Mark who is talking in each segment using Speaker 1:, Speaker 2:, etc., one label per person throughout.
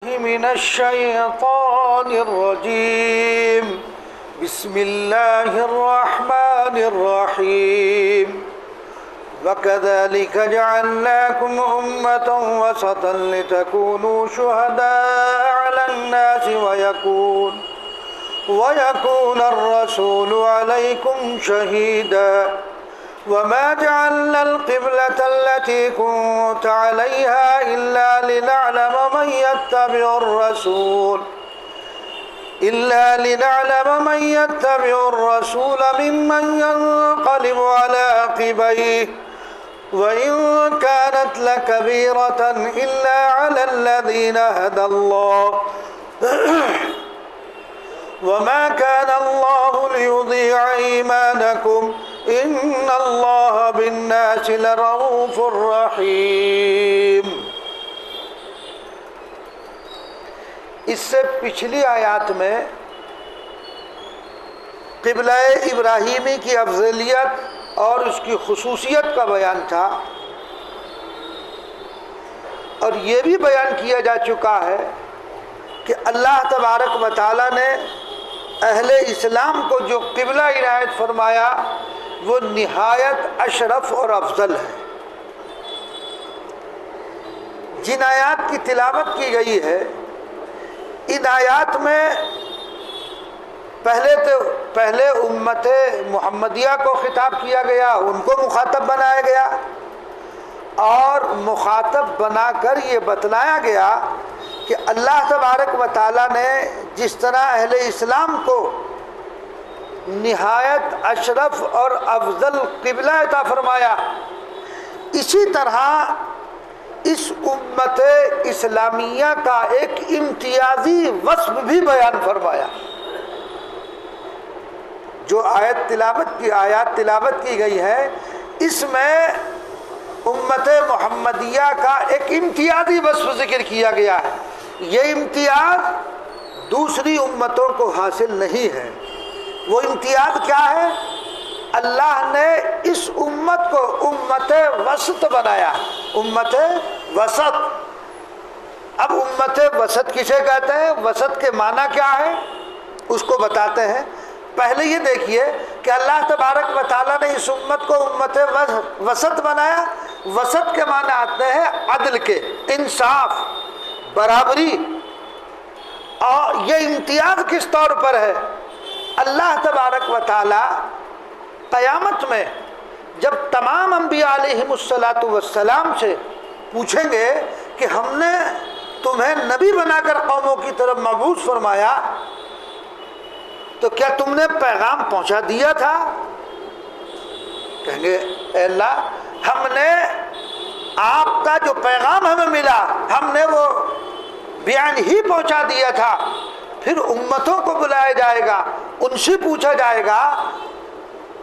Speaker 1: من الشيطان الرجيم بسم الله الرحمن الرحيم وكذلك جعلناكم أمة وسطا لتكونوا شهداء على الناس ويكون الرسول عليكم شهيدا وما جعلنا القبلة التي كنت عليها إلا لنعلم من يتبع الرسول ممن ينقلب على عقبيه وإن كانت لكبيرة إلا على الذين هدى الله وما كان الله ليضيع إيمانكم إن الله بالناس لرؤوف رحيم۔ اس سے پچھلی آیات میں قبلہ ابراہیمی کی افضلیت اور اس کی خصوصیت کا بیان تھا، اور یہ بھی بیان کیا جا چکا ہے کہ اللہ تبارک و تعالیٰ نے اہل اسلام کو جو قبلہ عنایت فرمایا وہ نہایت اشرف اور افضل ہے۔ جن آیات کی تلاوت کی گئی ہے ان آیات میں پہلے امت محمدیہ کو خطاب کیا گیا، ان کو مخاطب بنایا گیا، اور مخاطب بنا کر یہ بتلایا گیا کہ اللہ تبارک و تعالیٰ نے جس طرح اہل اسلام کو نہایت اشرف اور افضل قبلہ عطا فرمایا، اسی طرح اس امت اسلامیہ کا ایک امتیازی وصف بھی بیان فرمایا۔ جو آیات تلاوت کی گئی ہے اس میں امت محمدیہ کا ایک امتیازی وصف ذکر کیا گیا ہے۔ یہ امتیاز دوسری امتوں کو حاصل نہیں ہے۔ وہ امتیاز کیا ہے؟ اللہ نے اس امت کو امت وسط بنایا، امت وسط۔ اب امت وسط کسے کہتے ہیں، وسط کے معنی کیا ہے اس کو بتاتے ہیں۔ پہلے یہ دیکھیے کہ اللہ تبارک و تعالیٰ نے اس امت کو امت وسط بنایا۔ وسط کے معنی آتے ہیں عدل کے، انصاف، برابری۔ اور یہ امتیاز کس طور پر ہے؟ اللہ تبارک و تعالیٰ قیامت میں جب تمام انبیاء علیہم السلام سے پوچھیں گے کہ ہم نے تمہیں نبی بنا کر قوموں کی طرف مبعوث فرمایا تو کیا تم نے پیغام پہنچا دیا تھا؟ کہیں گے اے اللہ ہم نے آپ کا جو پیغام ہمیں ملا ہم نے وہ بیان ہی پہنچا دیا تھا۔ پھر امتوں کو بلایا جائے گا، ان سے پوچھا جائے گا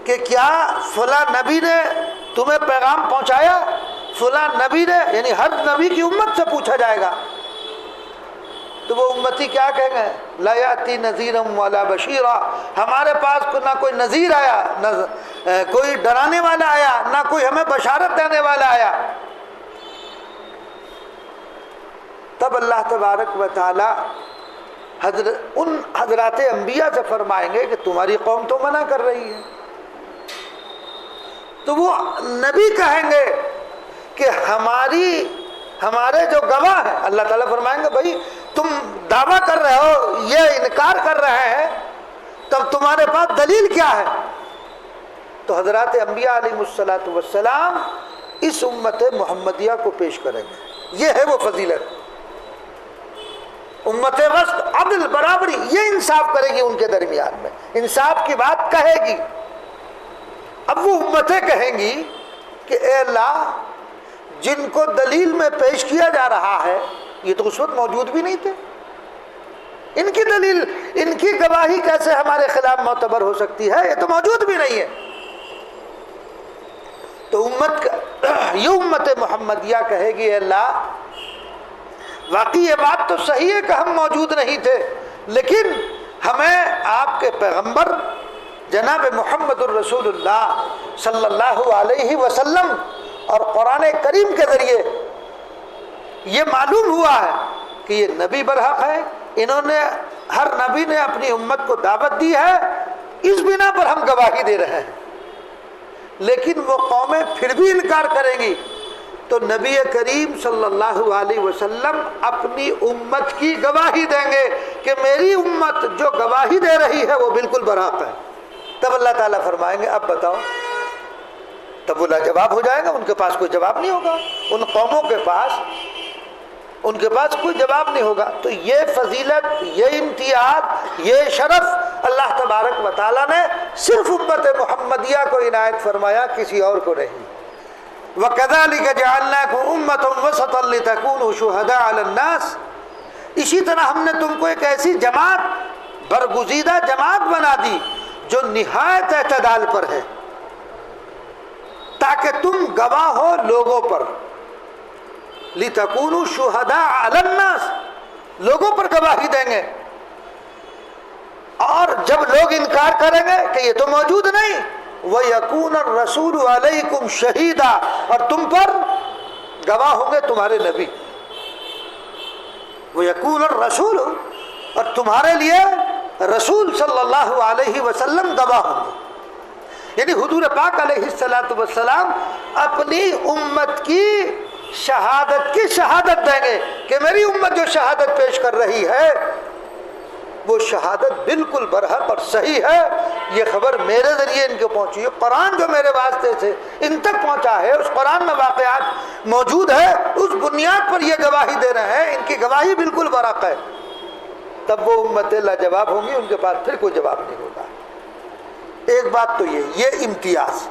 Speaker 1: کہ کیا فلاں نبی نے تمہیں پیغام پہنچایا؟ فلاں نبی نے، یعنی ہر نبی کی امت سے پوچھا جائے گا۔ تو وہ امتی کیا کہیں گے؟ لا یاتی نذیرا ولا بشیرا، ہمارے پاس نہ کوئی نذیر آیا، نہ کوئی ڈرانے والا آیا، نہ کوئی ہمیں بشارت دینے والا آیا۔ تب اللہ تبارک و تعالی ان حضرات انبیاء سے فرمائیں گے کہ تمہاری قوم تو منع کر رہی ہے۔ تو وہ نبی کہیں گے کہ ہمارے جو گواہ ہیں، اللہ تعالیٰ فرمائیں گے بھائی تم دعویٰ کر رہے ہو، یہ انکار کر رہے ہیں، تب تمہارے پاس دلیل کیا ہے؟ تو حضرات انبیاء علیہ السلام اس امت محمدیہ کو پیش کریں گے۔ یہ ہے وہ فضیلت، امت وسط، عدل، برابری، یہ انصاف کرے گی ان کے درمیان میں، انصاف کی بات کہے گی۔ اب وہ امتیں کہیں گی کہ اے اللہ جن کو دلیل میں پیش کیا جا رہا ہے یہ تو اس وقت موجود بھی نہیں تھے، ان کی دلیل، ان کی گواہی کیسے ہمارے خلاف معتبر ہو سکتی ہے؟ یہ تو موجود بھی نہیں ہے۔ تو یہ امت محمدیہ کہے گی اے اللہ واقعی یہ بات تو صحیح ہے کہ ہم موجود نہیں تھے، لیکن ہمیں آپ کے پیغمبر جناب محمد الرسول اللہ صلی اللہ علیہ وسلم اور قرآن کریم کے ذریعے یہ معلوم ہوا ہے کہ یہ نبی برحق ہے، انہوں نے ہر نبی نے اپنی امت کو دعوت دی ہے، اس بنا پر ہم گواہی دے رہے ہیں، لیکن وہ قومیں پھر بھی انکار کریں گی، تو نبی کریم صلی اللہ علیہ وسلم اپنی امت کی گواہی دیں گے کہ میری امت جو گواہی دے رہی ہے وہ بالکل برحق ہے۔ تب اللہ تعالیٰ فرمائیں گے اب بتاؤ، تب وہ لاجواب ہو جائے گا، ان کے پاس کوئی جواب نہیں ہوگا، ان قوموں کے پاس کوئی جواب نہیں ہوگا۔ تو یہ فضیلت، یہ امتیاز، یہ شرف اللہ تبارک و تعالیٰ نے صرف امت محمدیہ کو عنایت فرمایا، کسی اور کو نہیں۔ وَكَذَلِكَ جَعَلْنَاكُمْ أُمَّةً وَسَطًا لِتَكُونُوا شُهَدَاءَ عَلَى النَّاسِ، اسی طرح ہم نے تم کو ایک ایسی جماعت، برگزیدہ جماعت بنا دی جو نہایت اعتدال پر ہے، تاکہ تم گواہ ہو لوگوں پر، لِتَكُونُوا شُهَدَاءَ عَلَى النَّاسِ، لوگوں پر گواہی دیں گے، اور جب لوگ انکار کریں گے کہ یہ تو موجود نہیں، وَيَكُونَ الرَّسُولُ عَلَيْكُمْ شَهِيدًا، اور تم پر گواہ ہوں گے تمہارے نبی، وَيَكُونَ الرَّسُولُ، اور تمہارے لیے رسول صلی اللہ علیہ وسلم گواہ ہوں گے، یعنی حضور پاک علیہ الصلوۃ والسلام اپنی امت کی شہادت دیں گے کہ میری امت جو شہادت پیش کر رہی ہے وہ شہادت بالکل برحق اور صحیح ہے، یہ خبر میرے ذریعے ان کو پہنچی ہے، قرآن جو میرے واسطے سے ان تک پہنچا ہے، اس قرآن میں واقعات موجود ہے، اس بنیاد پر یہ گواہی دے رہے ہیں، ان کی گواہی بالکل برحق ہے۔ تب وہ امت لاجواب ہوں گی، ان کے پاس پھر کوئی جواب نہیں ہوگا۔ ایک بات تو یہ امتیاز،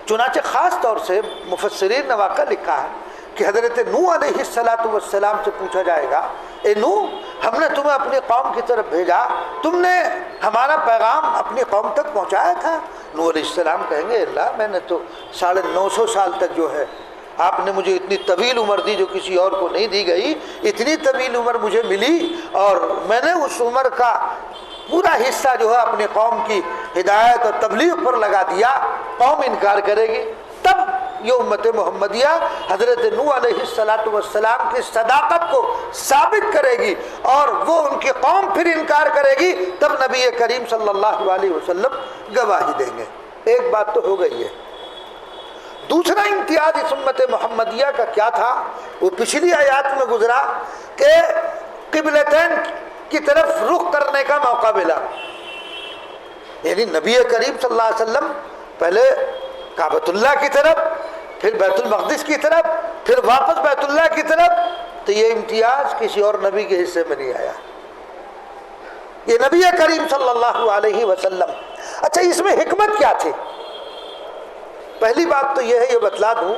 Speaker 1: چنانچہ خاص طور سے مفسرین نے واقعہ لکھا ہے کہ حضرت نوح علیہ السلام سے پوچھا جائے گا، اے نوح، ہم نے تمہیں اپنی قوم کی طرف بھیجا، تم نے ہمارا پیغام اپنی قوم تک پہنچایا تھا؟ نوح علیہ السلام کہیں گے اللہ، میں نے تو 950 سال تک جو ہے آپ نے مجھے اتنی طویل عمر دی جو کسی اور کو نہیں دی گئی، اتنی طویل عمر مجھے ملی، اور میں نے اس عمر کا پورا حصہ جو ہے اپنی قوم کی ہدایت اور تبلیغ پر لگا دیا، قوم انکار کرے گی، تب یہ امت محمدیہ حضرت نوح علیہ السلام کی صداقت کو ثابت کرے گی، اور وہ ان کی قوم پھر انکار کرے گی، تب نبی کریم صلی اللہ علیہ وسلم گواہی دیں گے۔ ایک بات تو ہو گئی ہے۔ دوسرا امتیاز اس امت محمدیہ کا کیا تھا، وہ پچھلی آیات میں گزرا کہ قبلتین کی طرف رخ کرنے کا موقع ملا، یعنی نبی کریم صلی اللہ علیہ وسلم پہلے کعبۃ اللہ کی طرف، پھر بیت المقدس کی طرف، پھر واپس بیت اللہ کی طرف، تو یہ امتیاز کسی اور نبی کے حصے میں نہیں آیا، یہ نبی کریم صلی اللہ علیہ وسلم۔ اچھا، اس میں حکمت کیا تھی؟ پہلی بات تو یہ ہے، یہ بتلا دوں،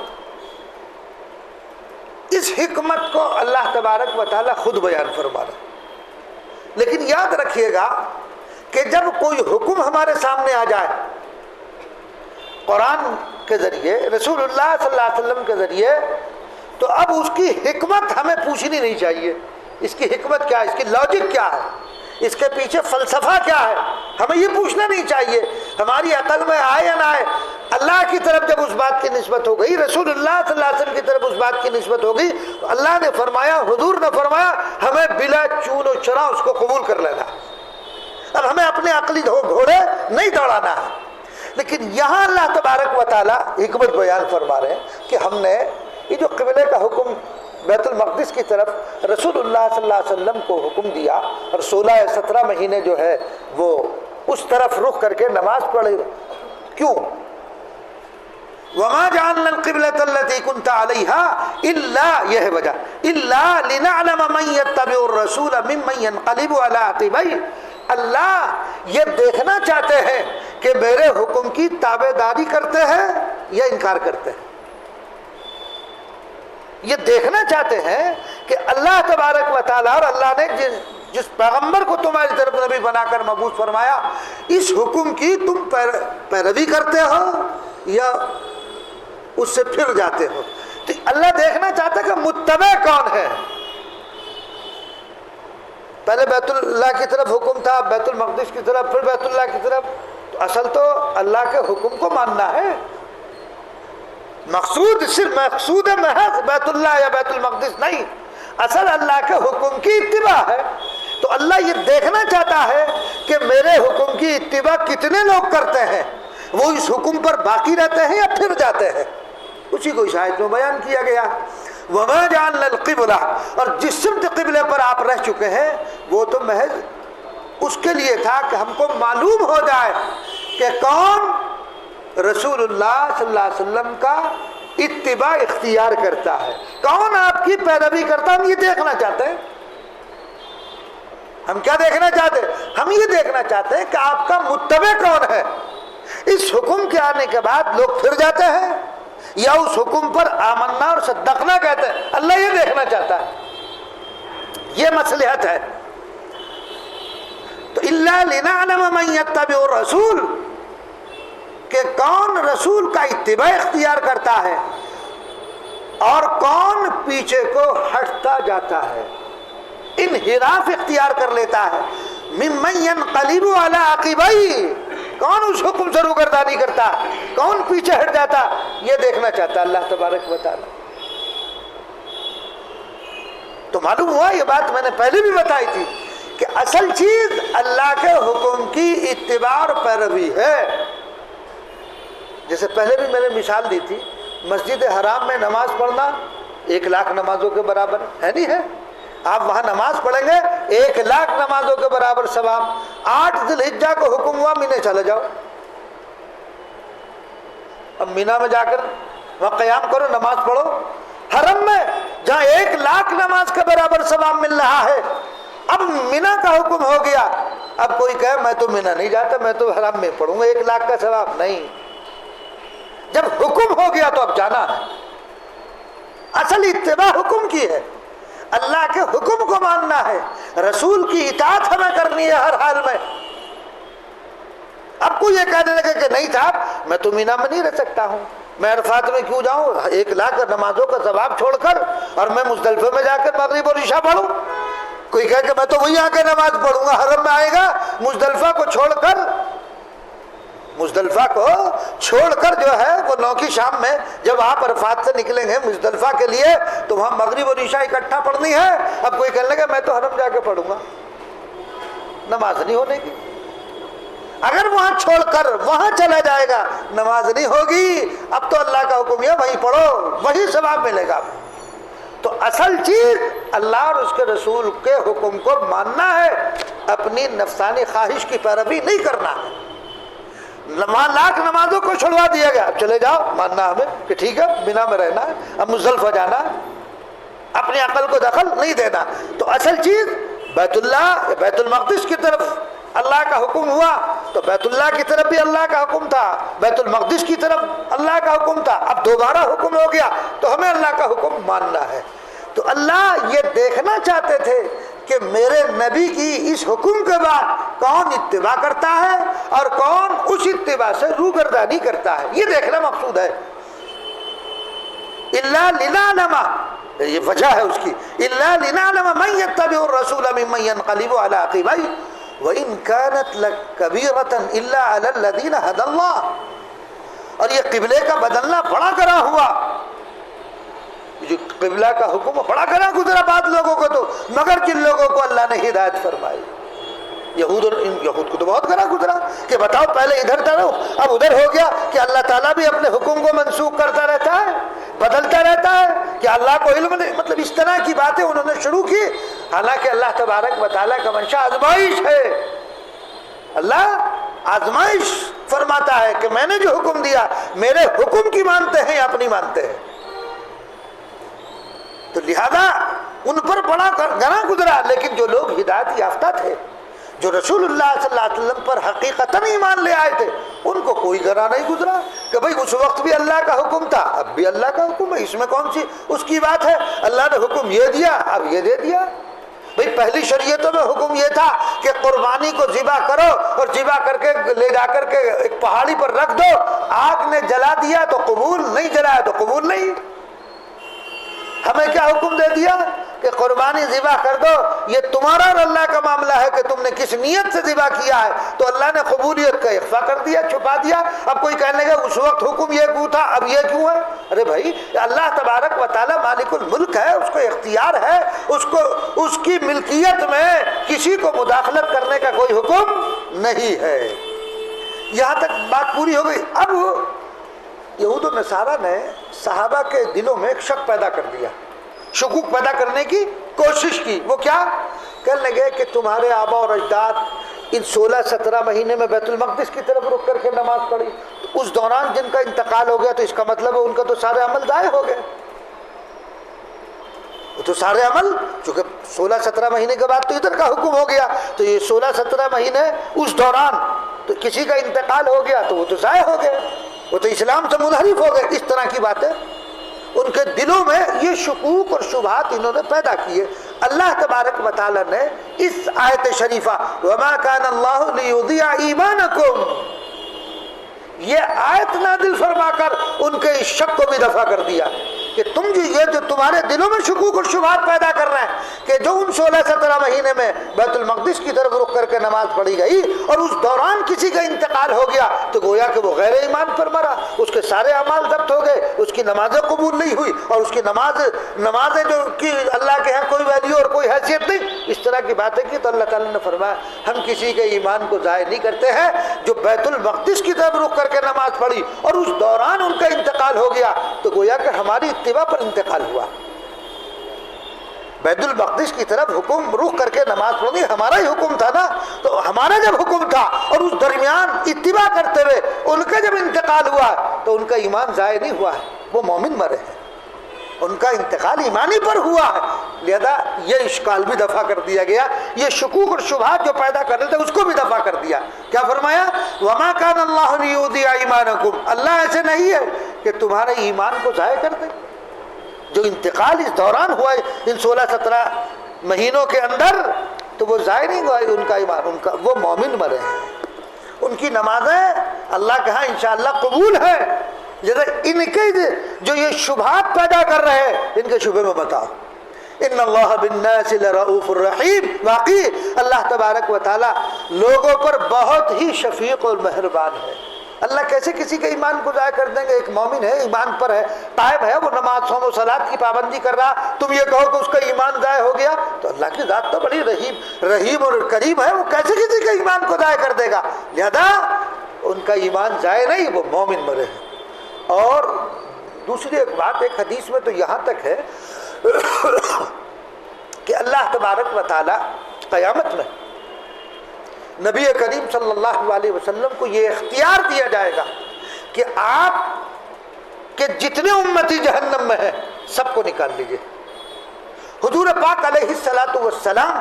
Speaker 1: اس حکمت کو اللہ تبارک و تعالیٰ خود بیان فرما رہا، لیکن یاد رکھیے گا کہ جب کوئی حکم ہمارے سامنے آ جائے قرآن کے ذریعے، رسول اللہ صلی اللہ علیہ وسلم کے ذریعے، تو اب اس کی حکمت ہمیں پوچھنی نہیں چاہیے، اس کی حکمت کیا ہے، اس کی لاجک کیا ہے، اس کے پیچھے فلسفہ کیا ہے، ہمیں یہ پوچھنا نہیں چاہیے، ہماری عقل میں آئے یا نہ آئے، اللہ کی طرف جب اس بات کی نسبت ہو گئی، رسول اللہ صلی اللہ علیہ وسلم کی طرف اس بات کی نسبت ہو گئی، تو اللہ نے فرمایا، حضور نے فرمایا، ہمیں بلا چون و چرا اس کو قبول کر لینا، اب ہمیں اپنے عقلی گھوڑے نہیں دوڑانا ہے۔ لیکن یہاں اللہ تبارک و تعالیٰ حکمت بیان فرما رہے ہیں کہ ہم نے یہ جو قبلے کا حکم بیت المقدس کی طرف رسول اللہ صلی اللہ علیہ وسلم کو حکم دیا، اور 16-17 مہینے جو ہے وہ اس طرف رخ کر کے نماز پڑھے، کیوں؟ وَمَا جَعَلْنَا الْقِبْلَةَ الَّتِي كُنْتَ عَلَيْهَا إِلَّا، یہ ہے وجہ، إِلَّا لِنَعْلَمَ مَنْ يَتَّبِعُ الرَّسُولَ مِمَّنْ يَنْقَلِبُ عَلَىٰ عَقِبَيْهِ، اللہ یہ دیکھنا چاہتے ہیں کہ میرے حکم کی تابع داری کرتے ہیں یا انکار کرتے ہیں، یہ دیکھنا چاہتے ہیں کہ اللہ تبارک و تعالیٰ اور اللہ نے جس پیغمبر کو تمہاری طرف نبی بنا کر مبعوث فرمایا، اس حکم کی تم پیروی کرتے ہو یا اس سے پھر جاتے ہو۔ تو اللہ دیکھنا چاہتا ہے کہ متبع کون ہے۔ پہلے بیت اللہ کی طرف حکم تھا، بیت المقدس کی طرف، پھر بیت اللہ کی طرف، تو اصل تو اللہ کے حکم کو ماننا ہے، مقصود صرف مقصود محض بیت اللہ یا بیت المقدس نہیں، اصل اللہ کے حکم کی اتباع ہے. تو اللہ یہ دیکھنا چاہتا ہے کہ میرے حکم کی اتباع کتنے لوگ کرتے ہیں, وہ اس حکم پر باقی رہتے ہیں یا پھر جاتے ہیں. اسی کو اس آیت میں بیان کیا گیا. وَمَا جَعَلْنَا الْقِبْلَةَ, اور جس سمت قبلے پر آپ رہ چکے ہیں وہ تو محض اس کے لیے تھا کہ ہم کو معلوم ہو جائے کہ کون رسول اللہ صلی اللہ علیہ وسلم کا اتباع اختیار کرتا ہے, کون آپ کی پیروی کرتا ہے. ہم یہ دیکھنا چاہتے ہیں. ہم کیا دیکھنا چاہتے ہیں؟ ہم یہ دیکھنا چاہتے ہیں کہ آپ کا متبع کون ہے. اس حکم کے آنے کے بعد لوگ پھر جاتے ہیں یا اس حکم پر آمنا اور صدقنا کہتے ہیں. اللہ یہ دیکھنا چاہتا ہے, یہ مصلحت ہے. تو الا لنعلم من یتبع الرسول, کہ کون رسول کا اتباع اختیار کرتا ہے اور کون پیچھے کو ہٹتا جاتا ہے, انحراف اختیار کر لیتا ہے. ممن ينقلب على عقبيه, کون اس حکم سے روگردانی کرتا, کون پیچھے ہٹ جاتا, یہ دیکھنا چاہتا اللہ تبارک و تعالی. تو معلوم ہوا, یہ بات میں نے پہلے بھی بتائی تھی کہ اصل چیز اللہ کے حکم کی اتباع اور پیروی ہے. جیسے پہلے بھی میں نے مثال دی تھی, مسجد حرام میں نماز پڑھنا 1,00,000 نمازوں کے برابر ہے, نہیں ہے؟ آپ وہاں نماز پڑھیں گے 1,00,000 نمازوں کے برابر ثواب. 8 ذی الحجہ کو حکم ہوا مینے چلے جاؤ, اب مینا میں جا کر وہاں قیام کرو, نماز پڑھو. حرم میں جہاں 1,00,000 نماز کے برابر ثواب مل رہا ہے, اب مینا کا حکم ہو گیا. اب کوئی کہے میں تو مینا نہیں جاتا, میں تو حرم میں پڑھوں گا 1,00,000 کا ثواب. نہیں, جب حکم ہو گیا تو اب جانا ہے. اصل اتباع حکم کی ہے, اللہ کے حکم کو ماننا ہے, رسول کی اطاعت ہمیں کرنی ہے ہر حال میں. اب کوئی یہ کہنے لگے کہ نہیں صاحب میں تو مینا میں نہیں رہ سکتا ہوں, میں عرفات میں کیوں جاؤں 1,00,000 نمازوں کا ثواب چھوڑ کر اور میں مزدلفہ میں جا کر مغرب اور عشاء پڑھوں. کوئی کہے کہ میں تو وہی آ کے نماز پڑھوں گا, حرم میں آئے گا مزدلفہ کو چھوڑ کر جو ہے وہ 9 کی شام میں جب آپ عرفات سے نکلیں گے مزدلفہ کے لیے تو وہاں مغرب اور عشاء اکٹھا پڑھنی ہے. اب کوئی کہنے لگا میں تو حرم جا کے پڑھوں گا, نماز نہیں ہونے کی. اگر وہاں چھوڑ کر وہاں چلا جائے گا نماز نہیں ہوگی. اب تو اللہ کا حکم ہے وہیں پڑھو, وہی ثواب ملے گا. تو اصل چیز اللہ اور اس کے رسول کے حکم کو ماننا ہے, اپنی نفسانی خواہش کی پیروی نہیں کرنا ہے. 1,00,000 نمازوں کو چھڑوا دیا گیا, اب چلے جاؤ, ماننا ہمیں کہ ٹھیک ہے مینا میں رہنا ہے, اب مزدلفہ جانا ہے, اپنی عقل کو دخل نہیں دینا. تو اصل چیز بیت اللہ بیت المقدس کی طرف اللہ کا حکم ہوا تو بیت اللہ کی طرف بھی اللہ کا حکم تھا, بیت المقدس کی طرف اللہ کا حکم تھا. اب دوبارہ حکم ہو گیا تو ہمیں اللہ کا حکم ماننا ہے. تو اللہ یہ دیکھنا چاہتے تھے کہ میرے نبی کی اس حکم کے بعد کون اتباع کرتا ہے اور کون اس اتباع سے روگردانی کرتا ہے, یہ دیکھنا مقصود ہے. الا لنعلم, یہ وجہ ہے اس کی, الا لنعلم من یتبع الرسول ممن ينقلب على عقبيه وان كانت لكبيرة الا على الذين هدى الله. اور یہ قبلے کا بدلنا بڑا کرا ہوا, جو قبلہ کا حکم بڑا کرا گزرا بعض لوگوں کو, تو مگر جن لوگوں کو اللہ نے ہدایت فرمائی, یہود کو تو بہت کرا گزرا کہ بتاؤ پہلے ادھر تھا اب ادھر ہو گیا. کہ اللہ تعالیٰ بھی اپنے حکم کو منسوخ کرتا رہتا ہے, بدلتا رہتا ہے, کہ اللہ کو علم نہیں. مطلب اس طرح کی باتیں انہوں نے شروع کی, حالانکہ اللہ تبارک و تعالیٰ کا منشا آزمائش ہے. اللہ آزمائش فرماتا ہے کہ میں نے جو حکم دیا میرے حکم کی مانتے ہیں یا اپنی مانتے ہیں. تو لہذا ان پر بڑا گنا گزرا, لیکن جو لوگ ہدایت یافتہ تھے, جو رسول اللہ صلی اللہ علیہ وسلم پر حقیقتاً ایمان لے آئے تھے, ان کو کوئی گنا نہیں گزرا کہ بھئی اس وقت بھی اللہ کا حکم تھا, اب بھی اللہ کا حکم ہے, اس میں کون سی اس کی بات ہے. اللہ نے حکم یہ دیا, اب یہ دے دیا. بھئی پہلی شریعتوں میں حکم یہ تھا کہ قربانی کو ذبح کرو اور ذبح کر کے لے جا کر کے ایک پہاڑی پر رکھ دو, آگ نے جلا دیا تو قبول, نہیں جلایا تو قبول نہیں. ہمیں کیا حکم دے دیا کہ قربانی ذبح کر دو، یہ تمہارا اور اللہ کا معاملہ ہے کہ تم نے کس نیت سے ذبح کیا ہے، تو اللہ نے قبولیت کا اخفا کر دیا، چھپا دیا۔ اب کوئی کہنے لگا اس وقت حکم یہ کیوں تھا، اب یہ کیوں ہے؟ ارے بھائی، اللہ تبارک و تعالی مالک الملک ہے، اس کو اختیار ہے، اس کی ملکیت میں کسی کو مداخلت کرنے کا کوئی حکم نہیں ہے۔ یہاں تک بات پوری ہو گئی۔ اب یہود و نصارہ نے صحابہ کے دلوں میں ایک شک پیدا کر دیا، شکوک پیدا کرنے کی کوشش کی۔ وہ کیا کہنے لگے کہ تمہارے آبا اور اجداد ان 16-17 مہینے میں بیت المقدس کی طرف رک کر کے نماز پڑھی، تو اس دوران جن کا انتقال ہو گیا تو اس کا مطلب ہے ان کا تو سارے عمل ضائع ہو گئے۔ تو سارے عمل، چونکہ 16-17 مہینے کے بعد تو ادھر کا حکم ہو گیا، تو یہ 16-17 مہینے اس دوران تو کسی کا انتقال ہو گیا تو وہ تو ضائع ہو گئے، وہ تو اسلام سے منحرف ہو گئے۔ اس طرح کی باتیں ان کے دلوں میں یہ شکوک اور شبہات انہوں نے پیدا کیے۔ اللہ تبارک و تعالی نے اس آیت شریفہ وَمَا كَانَ اللَّهُ لِيُضِيعَ إِيمَانَكُمْ، یہ آیت نازل فرما کر ان کے اس شک کو بھی دفع کر دیا کہ تم جو تمہارے دلوں میں شکوک اور شبہات پیدا کر رہے ہیں کہ جو ان 16-17 مہینے میں بیت المقدس کی طرف رخ کر کے نماز پڑھی گئی اور اس دوران کسی کا انتقال ہو گیا تو گویا کہ وہ غیر ایمان پر مرا، اس کے سارے اعمال ضبط ہو گئے، اس کی نمازیں قبول نہیں ہوئی، اور اس کی نمازیں جو کہ اللہ کے ہاں کوئی ویلیو اور کوئی حیثیت نہیں، اس طرح کی باتیں کی۔ تو اللہ تعالیٰ نے فرمایا ہم کسی کے ایمان کو ضائع نہیں کرتے ہیں، جو بیت المقدس کی طرف رخ کر کے نماز پڑھی اور اس دوران ان کا انتقال ہو گیا تو گویا کہ ہماری اتباع پر انتقال ہوا۔ بیت المقدس کی طرف حکم رخ کر کے نماز پڑھنی ہمارا ہی حکم تھا نا، تو ہمارا جب حکم تھا اور اس درمیان اتباع کرتے ہوئے ان کا جب انتقال ہوا تو ان کا ایمان ضائع نہیں ہوا ہے، وہ مومن مرے ہیں، ان کا انتقال ایمانی پر ہوا ہے۔ لہذا یہ اشکال بھی دفع کر دیا گیا، یہ شکوک اور شبہات جو پیدا کر رہے تھے اس کو بھی دفع کر دیا۔ کیا فرمایا؟ وَمَا كَانَ اللَّهُ لِيُضِيعَ إِيمَانَكُمْ، اللہ ایسے نہیں ہے کہ تمہارے ایمان کو ضائع کر دے۔ جو انتقال اس دوران ہوا ہے ان 16-17 مہینوں کے اندر تو وہ ضائع نہیں ہوا ان کا ایمان، ان کا وہ مومن مرے ہیں، ان کی نمازیں اللہ کے ہاں انشاءاللہ قبول ہے۔ جیسے ان کے جو یہ شبہات پیدا کر رہے ہیں ان کے شبہ میں بتاؤ۔ ان اللہ بالناس لرؤوف الرحیم، واقعی اللہ تبارک و تعالی لوگوں پر بہت ہی شفیق اور مہربان ہے۔ اللہ کیسے کسی کے ایمان کو ضائع کر دیں گے؟ ایک مومن ہے، ایمان پر ہے، تائب ہے، وہ نماز صوم و صلاۃ کی پابندی کر رہا، تم یہ کہو کہ اس کا ایمان ضائع ہو گیا؟ تو اللہ کی ذات تو بڑی رحیم اور کریم ہے، وہ کیسے کسی کے ایمان کو ضائع کر دے گا؟ لہذا ان کا ایمان ضائع نہیں، وہ مومن مرے ہیں۔ اور دوسری ایک بات، ایک حدیث میں تو یہاں تک ہے کہ اللہ تبارک و تعالی قیامت میں نبی کریم صلی اللہ علیہ وسلم کو یہ اختیار دیا جائے گا کہ آپ کے جتنے امتی جہنم میں ہیں سب کو نکال لیجئے۔ حضور پاک علیہ الصلاۃ والسلام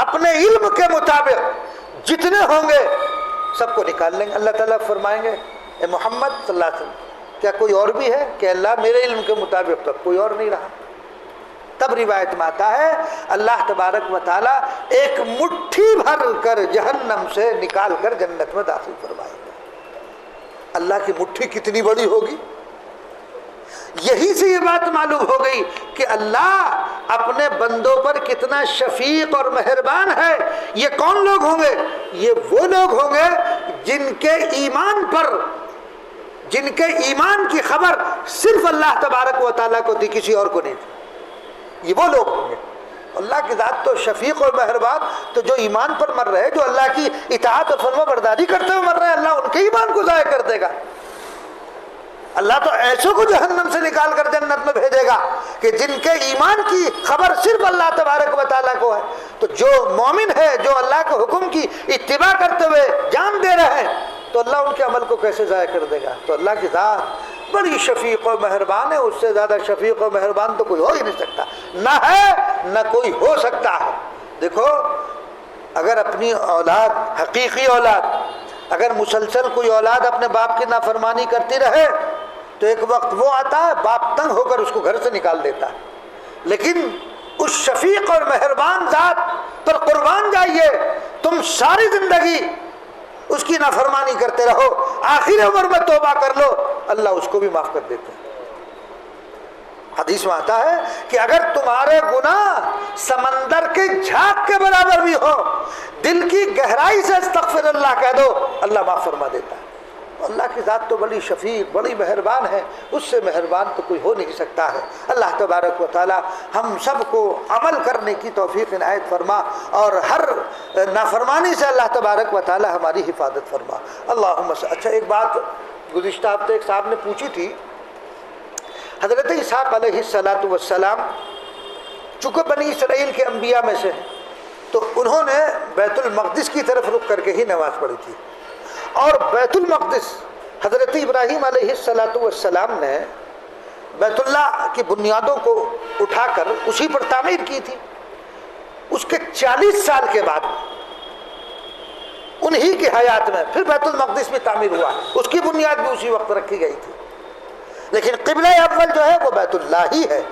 Speaker 1: اپنے علم کے مطابق جتنے ہوں گے سب کو نکال لیں گے۔ اللہ تعالیٰ فرمائیں گے اے محمد صلی اللہ علیہ وسلم کیا کوئی اور بھی ہے؟ کہ اللہ میرے علم کے مطابق تک کوئی اور نہیں رہا۔ تب روایت میں آتا ہے اللہ تبارک و تعالی ایک مٹھی بھر کر جہنم سے نکال کر جنت میں داخل فرمائے گا۔ اللہ کی مٹھی کتنی بڑی ہوگی؟ یہی سے یہ بات معلوم ہو گئی کہ اللہ اپنے بندوں پر کتنا شفیق اور مہربان ہے۔ یہ کون لوگ ہوں گے؟ یہ وہ لوگ ہوں گے جن کے ایمان پر، جن کے ایمان کی خبر صرف اللہ تبارک و تعالیٰ کو تھی، کسی اور کو نہیں تھی۔ یہ وہ لوگ ہوں گے۔ اللہ کی ذات تو شفیق اور مہربان، تو جو ایمان پر مر رہے، جو اللہ کی اطاعت اور فرما برداری کرتے ہوئے مر رہے ہیں، اللہ ان کے ایمان کو ضائع کر دے گا؟ اللہ تو ایسوں کو جہنم سے نکال کر جنت میں بھیجے گا کہ جن کے ایمان کی خبر صرف اللہ تبارک و تعالیٰ کو ہے۔ تو جو مومن ہے، جو اللہ کے حکم کی اتباع کرتے ہوئے جان دے رہے ہیں، تو اللہ ان کے عمل کو کیسے ضائع کر دے گا؟ تو اللہ کی ذات بڑی شفیق و مہربان ہے، اس سے زیادہ شفیق و مہربان تو کوئی ہو ہی نہیں سکتا، نہ ہے نہ کوئی ہو سکتا ہے۔ دیکھو، اگر اپنی اولاد، حقیقی اولاد، اگر مسلسل کوئی اولاد اپنے باپ کی نافرمانی کرتی رہے تو ایک وقت وہ آتا ہے باپ تنگ ہو کر اس کو گھر سے نکال دیتا ہے، لیکن اس شفیق اور مہربان ذات پر قربان جائیے، تم ساری زندگی اس کی نافرمانی کرتے رہو، آخر عمر میں توبہ کر لو، اللہ اس کو بھی معاف کر دیتے ہیں۔ حدیث میں آتا ہے کہ اگر تمہارے گناہ سمندر کے جھاگ کے برابر بھی ہو، دل کی گہرائی سے استغفر اللہ کہہ دو، اللہ معاف فرما دیتا ہے۔ اللہ کی ذات تو بڑی شفیق، بڑی مہربان ہے، اس سے مہربان تو کوئی ہو نہیں سکتا ہے۔ اللہ تبارک و تعالی ہم سب کو عمل کرنے کی توفیق عنایت فرما، اور ہر نافرمانی سے اللہ تبارک و تعالی ہماری حفاظت فرما۔ اللہم اچھا، ایک بات گزشتہ ہفتے ایک صاحب نے پوچھی تھی، حضرت اسحاق علیہ السلام چونکہ بنی اسرائیل کے انبیاء میں سے ہیں، تو انہوں نے بیت المقدس کی طرف رخ کر کے ہی نماز پڑھی تھی، اور بیت المقدس حضرت ابراہیم علیہ السلام نے بیت اللہ کی بنیادوں کو اٹھا کر اسی پر تعمیر کی تھی۔ اس کے 40 سال کے بعد انہی کی حیات میں پھر بیت المقدس بھی تعمیر ہوا، اس کی بنیاد بھی اسی وقت رکھی گئی تھی، لیکن قبلہ اول جو ہے وہ بیت اللہ ہی ہے۔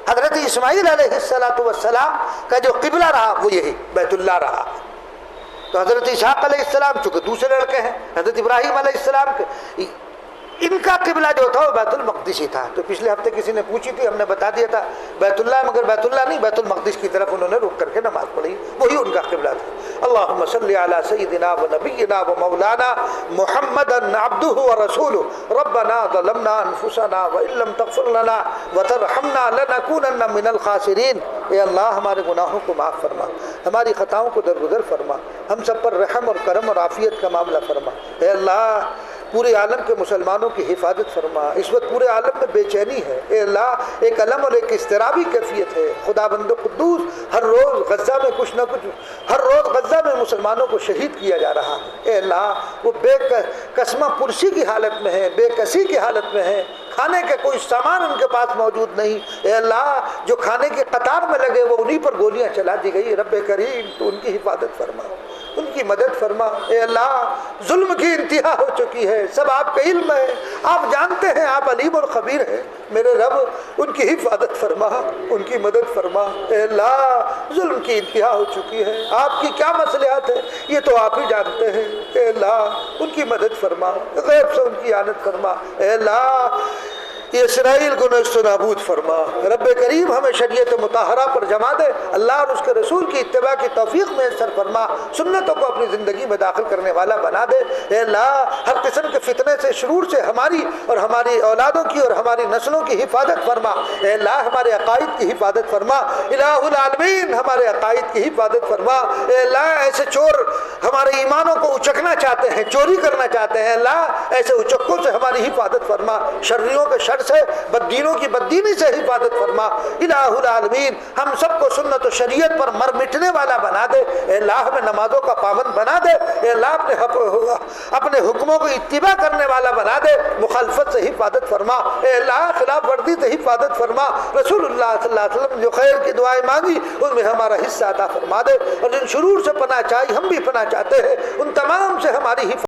Speaker 1: حضرت اسماعیل علیہ السلام کا جو قبلہ رہا وہ یہی بیت اللہ رہا۔ تو حضرت اسحاق علیہ السلام چونکہ دوسرے لڑکے ہیں حضرت ابراہیم علیہ السلام کے، ان کا قبلہ جو تھا وہ بیت المقدس ہی تھا۔ تو پچھلے ہفتے کسی نے پوچھی تھی، ہم نے بتا دیا تھا بیت اللہ، مگر بیت اللہ نہیں، بیت المقدس کی طرف انہوں نے رک کر کے نماز پڑھی، وہی ان کا قبلہ تھا۔ اللہم صلی علی سیدنا و نبینا و مولانا محمد عبدہ و رسولہ، ربنا ظلمنا انفسنا وان لم تغفر لنا وترحمنا لنکونن من الخاسرین۔ اے اللہ ہمارے گناہوں کو معاف فرما، ہماری خطاؤں کو درگزر فرما، ہم سب پر رحم اور کرم اور عافیت کا معاملہ فرما۔ اے اللہ پورے عالم کے مسلمانوں کی حفاظت فرما، اس وقت پورے عالم میں بے چینی ہے، اے اللہ ایک علم اور ایک اضطرابی کیفیت ہے۔ خدا بند قدوس، ہر روز غزہ میں کچھ نہ کچھ، ہر روز غزہ میں مسلمانوں کو شہید کیا جا رہا ہے۔ اے اللہ وہ بے قسمہ پرسی کی حالت میں ہے، بے کسی کی حالت میں ہے، کھانے کے کوئی سامان ان کے پاس موجود نہیں۔ اے اللہ جو کھانے کی قطار میں لگے وہ انہی پر گولیاں چلا دی گئی۔ رب کریم تو ان کی حفاظت فرما، ان کی مدد فرما۔ اے اللہ ظلم کی انتہا ہو چکی ہے، سب آپ کا علم ہے، آپ جانتے ہیں، آپ علیم اور خبیر ہیں۔ میرے رب ان کی حفاظت فرما، ان کی مدد فرما۔ اے اللہ ظلم کی انتہا ہو چکی ہے، آپ کی کیا مصلحت ہے یہ تو آپ ہی جانتے ہیں۔ اے اللہ ان کی مدد فرما، غیب سے ان کی اعانت فرما۔ اے اللہ یہ اسرائیل کو نیست و نابود فرما۔ رب کریم ہمیں شریعت مطہرہ پر جما دے، اللہ اور اس کے رسول کی اتباع کی توفیق میسر فرما، سنتوں کو اپنی زندگی میں داخل کرنے والا بنا دے۔ اے اللہ ہر قسم کے فتنے سے، شرور سے ہماری اور ہماری اولادوں کی اور ہماری نسلوں کی حفاظت فرما۔ اے اللہ ہمارے عقائد کی حفاظت فرما، الہ العالمین ہمارے عقائد کی حفاظت فرما۔ اے اللہ ایسے چور ہمارے ایمانوں کو اچکنا چاہتے ہیں، چوری کرنا چاہتے ہیں، اللہ ایسے اچکوں سے ہماری حفاظت فرما، شریوں کے شر سے، بددینوں کی بددینی سے حفاظت فرما۔ الہ العالمین ہم سب کو سنت و شریعت پر مر مٹنے والا بنا دے۔ اے اللہ ہمیں نمازوں کا پابند بنا دے۔ اے اللہ اپنے حکموں کو اتباع کرنے والا بنا دے، مخالفت سے حفاظت فرما۔ اے اللہ خلاف ورزی سے حفاظت فرما۔ رسول اللہ صلی اللہ علیہ وسلم نے جو خیر کی دعائیں مانگی ان میں ہمارا حصہ عطا فرما دے، اور جن شرور سے پناہ چاہی ہم بھی پناہ چاہتے ہیں، ان تمام سے ہماری حفاظت